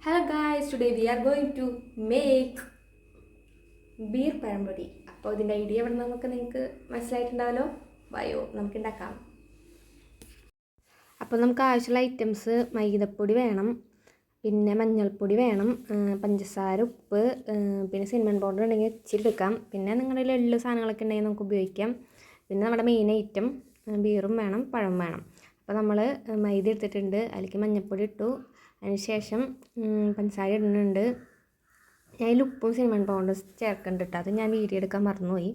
Hello guys, today we are going to make beer പഴംപൊരി. അപ്പോൾ ഇതിൻ്റെ idea ഇവിടെ നിങ്ങൾക്ക് മനസ്സിലായിട്ടുണ്ടാവല്ലോ. വയോ നമുക്ക് ഉണ്ടാക്കാം. അപ്പോൾ നമുക്ക് ആവശ്യമുള്ള ഐറ്റംസ് മൈദപ്പൊടി വേണം, പിന്നെ മഞ്ഞൾപ്പൊടി വേണം, പഞ്ചസാര, ഉപ്പ്, പിന്നെ സിനമൺ പൗഡർ ഉണ്ടെങ്കിൽ ഇച്ചിരി എടുക്കാം. പിന്നെ നിങ്ങളുടെ എള്ള് സാധനങ്ങളൊക്കെ ഉണ്ടെങ്കിൽ നമുക്ക് ഉപയോഗിക്കാം. പിന്നെ നമ്മുടെ മെയിൻ ഐറ്റം ബീറും വേണം, പഴം വേണം. അപ്പോൾ നമ്മൾ മൈദ എടുത്തിട്ടുണ്ട്, അതിലേക്ക് മഞ്ഞൾപ്പൊടി ഇട്ടു, അതിനുശേഷം പഞ്ചസാര ഇടുന്നുണ്ട്. അതിൽ ഉപ്പും സിനമൺ പൗഡർ ചേർക്കുന്നുണ്ട് കേട്ടോ. അത് ഞാൻ വീഡിയോ എടുക്കാൻ മറന്നുപോയി.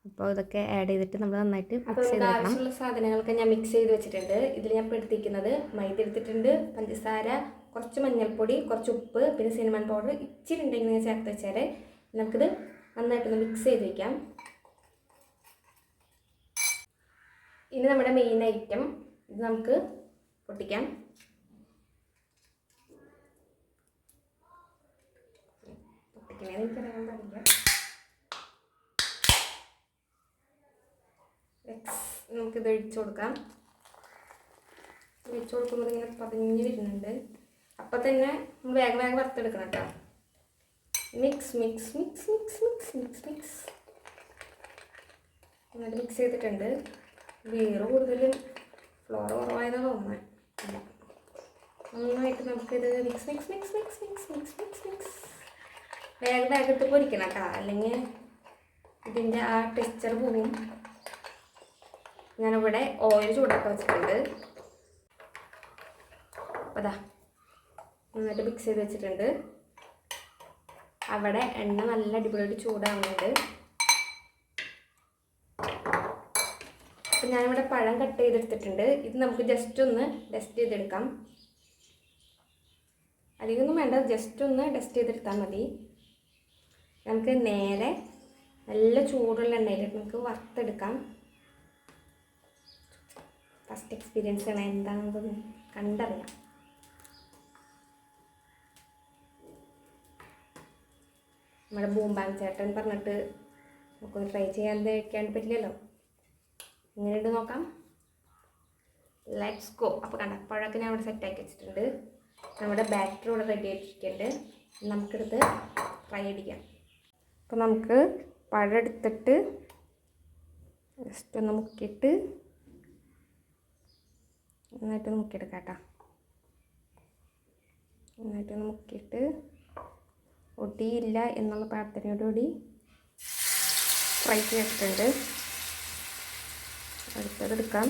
അപ്പോൾ ഇതൊക്കെ ആഡ് ചെയ്തിട്ട് നമ്മൾ നന്നായിട്ട് മിക്സ് ചെയ്ത് വെക്കണം. ആവശ്യമുള്ള സാധനങ്ങളൊക്കെ ഞാൻ മിക്സ് ചെയ്ത് വെച്ചിട്ടുണ്ട്. ഇതിൽ ഞാൻ എടുത്തിരിക്കുന്നത് മൈദ എടുത്തിട്ടുണ്ട്, പഞ്ചസാര, കുറച്ച് മഞ്ഞൾപ്പൊടി, കുറച്ച് ഉപ്പ്, പിന്നെ സിനമൺ പൗഡർ ഇച്ചിരി ഉണ്ടെങ്കിൽ ചേർത്ത് വെച്ചാൽ നമുക്കിത് നന്നായിട്ടൊന്ന് മിക്സ് ചെയ്ത് വയ്ക്കാം. ഇനി നമ്മുടെ മെയിൻ ഐറ്റം ഇത് നമുക്ക് പൊട്ടിക്കാം. എനിക്കറിയാൻ പാടില്ല. നമുക്കിത് ഒഴിച്ചു കൊടുക്കാം. ഒഴിച്ചു കൊടുക്കുമ്പോൾ ഇങ്ങനെ പതിഞ്ഞ് വരുന്നുണ്ട്. അപ്പം തന്നെ നമ്മൾ വേഗം വേഗം വറുത്തെടുക്കണം കേട്ടോ. Mix mix mix mix mix mix mix എന്നിട്ട് മിക്സ് ചെയ്തിട്ടുണ്ട്. ബീറ് കൂടുതലും ഫ്ലോർ കുറവായതാണ് തോന്നുന്നത്. നന്നായിട്ട് നമുക്കിത് mix mix mix mix mix mix mix mix വേഗം വേഗത്ത് പൊരിക്കണം കേട്ടോ, അല്ലെങ്കിൽ ഇതിൻ്റെ ആ ടെക്സ്ചർ പോവും. ഞാനിവിടെ ഓയിൽ ചൂടാക്കി വെച്ചിട്ടുണ്ട്. അതാ നന്നായിട്ട് മിക്സ് ചെയ്ത് വെച്ചിട്ടുണ്ട്. അവിടെ എണ്ണ നല്ല അടിപൊളിയായിട്ട് ചൂടാവുന്നുണ്ട്. അപ്പം ഞാനിവിടെ പഴം കട്ട് ചെയ്തെടുത്തിട്ടുണ്ട്. ഇത് നമുക്ക് ജസ്റ്റ് ഒന്ന് ഡസ്റ്റ് ചെയ്തെടുക്കാം. അധികമൊന്നും വേണ്ട, ജസ്റ്റ് ഒന്ന് ഡസ്റ്റ് ചെയ്തെടുത്താൽ മതി. നമുക്ക് നേരെ നല്ല ചൂടുള്ള എണ്ണയിലിട്ട് നമുക്ക് വറുത്തെടുക്കാം. ഫസ്റ്റ് എക്സ്പീരിയൻസ് ആണ്, എന്താണെന്നൊന്ന് കണ്ടറിയാം. നമ്മുടെ ബൂംബാങ് ചേട്ടൻ പറഞ്ഞിട്ട് നമുക്കൊന്ന് ട്രൈ ചെയ്യാൻ വയ്ക്കാണ്ട് പറ്റില്ലല്ലോ. എങ്ങനെയുണ്ട് നോക്കാം. Let's go. അപ്പോൾ കണ്ട പഴമൊക്കെ ഞാൻ ഇവിടെ സെറ്റാക്കി വെച്ചിട്ടുണ്ട്. നമ്മുടെ ബാറ്റർ ഇവിടെ റെഡി ആയിട്ടിരിക്കുന്നുണ്ട്. നമുക്കെടുത്ത് ഫ്രൈ അടിക്കാം. അപ്പോൾ നമുക്ക് പഴം എടുത്തിട്ട് ജസ്റ്റ് ഒന്ന് മുക്കിയിട്ട് നന്നായിട്ടൊന്ന് മുക്കിയെടുക്കാം കേട്ടോ. നന്നായിട്ടൊന്ന് മുക്കിയിട്ട് ഒട്ടിയില്ല എന്നുള്ള പ്രാർത്ഥനയോടുകൂടി ഫ്രൈ ചെയ്തിട്ടുണ്ട്. അടുത്തതെടുക്കാം.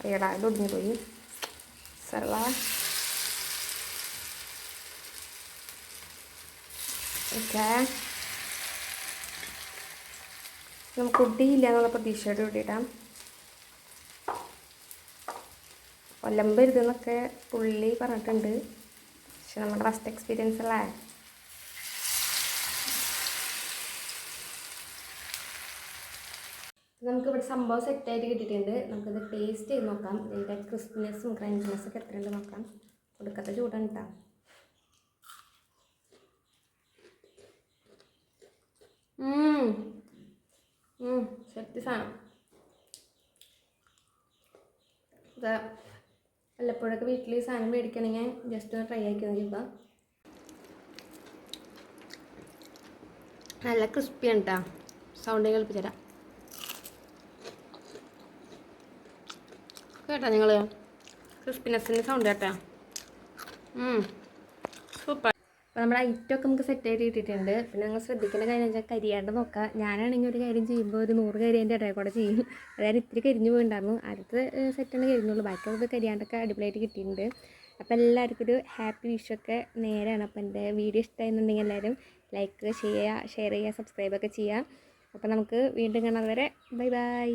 അറിയടാ, ഇത് ഒടിഞ്ഞു പോയി. സർവ ഓക്കെ, നമുക്ക് ഒട്ടിയില്ല എന്നുള്ള പ്രതീക്ഷയോട് കൂടിയിടാം. ഒലമ്പരുതെന്നൊക്കെ പുള്ളി പറഞ്ഞിട്ടുണ്ട്, പക്ഷെ നമ്മുടെ ഫസ്റ്റ് എക്സ്പീരിയൻസ് അല്ലേ. നമുക്കിവിടെ സംഭവം സെറ്റായിട്ട് കിട്ടിയിട്ടുണ്ട്. നമുക്കിത് ടേസ്റ്റ് ചെയ്ത് നോക്കാം. ഇതിൻ്റെ ക്രിസ്പിനെസ്സും ക്രഞ്ചിനെസ്സൊക്കെ എത്രയുണ്ട് നോക്കാം. കൊടുക്കത്തെ ചൂടാണ് കേട്ടോ. സെറ്റ് സാധനം. ഇത് വല്ലപ്പോഴൊക്കെ വീട്ടിൽ സാധനം മേടിക്കണമെങ്കിൽ ജസ്റ്റ് ഒന്ന് ട്രൈ ആക്കി നോക്കിയപ്പോൾ നല്ല ക്രിസ്പിയാണ് കേട്ടോ. സൗണ്ട് കേൾപ്പിച്ചു തരാം കേട്ടോ നിങ്ങൾ. ക്രിസ്പിനെസ്സിൻ്റെ സൗണ്ട് കേട്ടോ. സൂപ്പർ. അപ്പോൾ നമ്മുടെ ഐറ്റമൊക്കെ നമുക്ക് സെറ്റായിട്ട് കിട്ടിയിട്ടുണ്ട്. പിന്നെ നിങ്ങൾ ശ്രദ്ധിക്കേണ്ട കാര്യം വെച്ചാൽ കരിയാണ്ട് നോക്കുക. ഞാനാണെങ്കിൽ ഒരു കാര്യം ചെയ്യുമ്പോൾ ഒരു 100 കരി അതിൻ്റെ ഇടയിൽ കൂടെ ചെയ്യും. അതായത് ഇത്തിരി കരിഞ്ഞു പോയിട്ടുണ്ടായിരുന്നു. അടുത്ത സെറ്റാണ് കരിഞ്ഞുള്ളൂ. ബാക്കിയുള്ളത് കരിയാണ്ടൊക്കെ അടിപൊളിയായിട്ട് കിട്ടിയിട്ടുണ്ട്. അപ്പോൾ എല്ലാവർക്കും ഒരു ഹാപ്പി വിഷൊക്കെ നേരെയാണ്. അപ്പോൾ എൻ്റെ വീഡിയോ ഇഷ്ടമായിരുന്നുണ്ടെങ്കിൽ എല്ലാവരും ലൈക്ക് ചെയ്യുക, ഷെയർ ചെയ്യുക, സബ്സ്ക്രൈബൊക്കെ ചെയ്യുക. അപ്പോൾ നമുക്ക് വീണ്ടും കാണാതെ വരെ ബൈ ബൈ.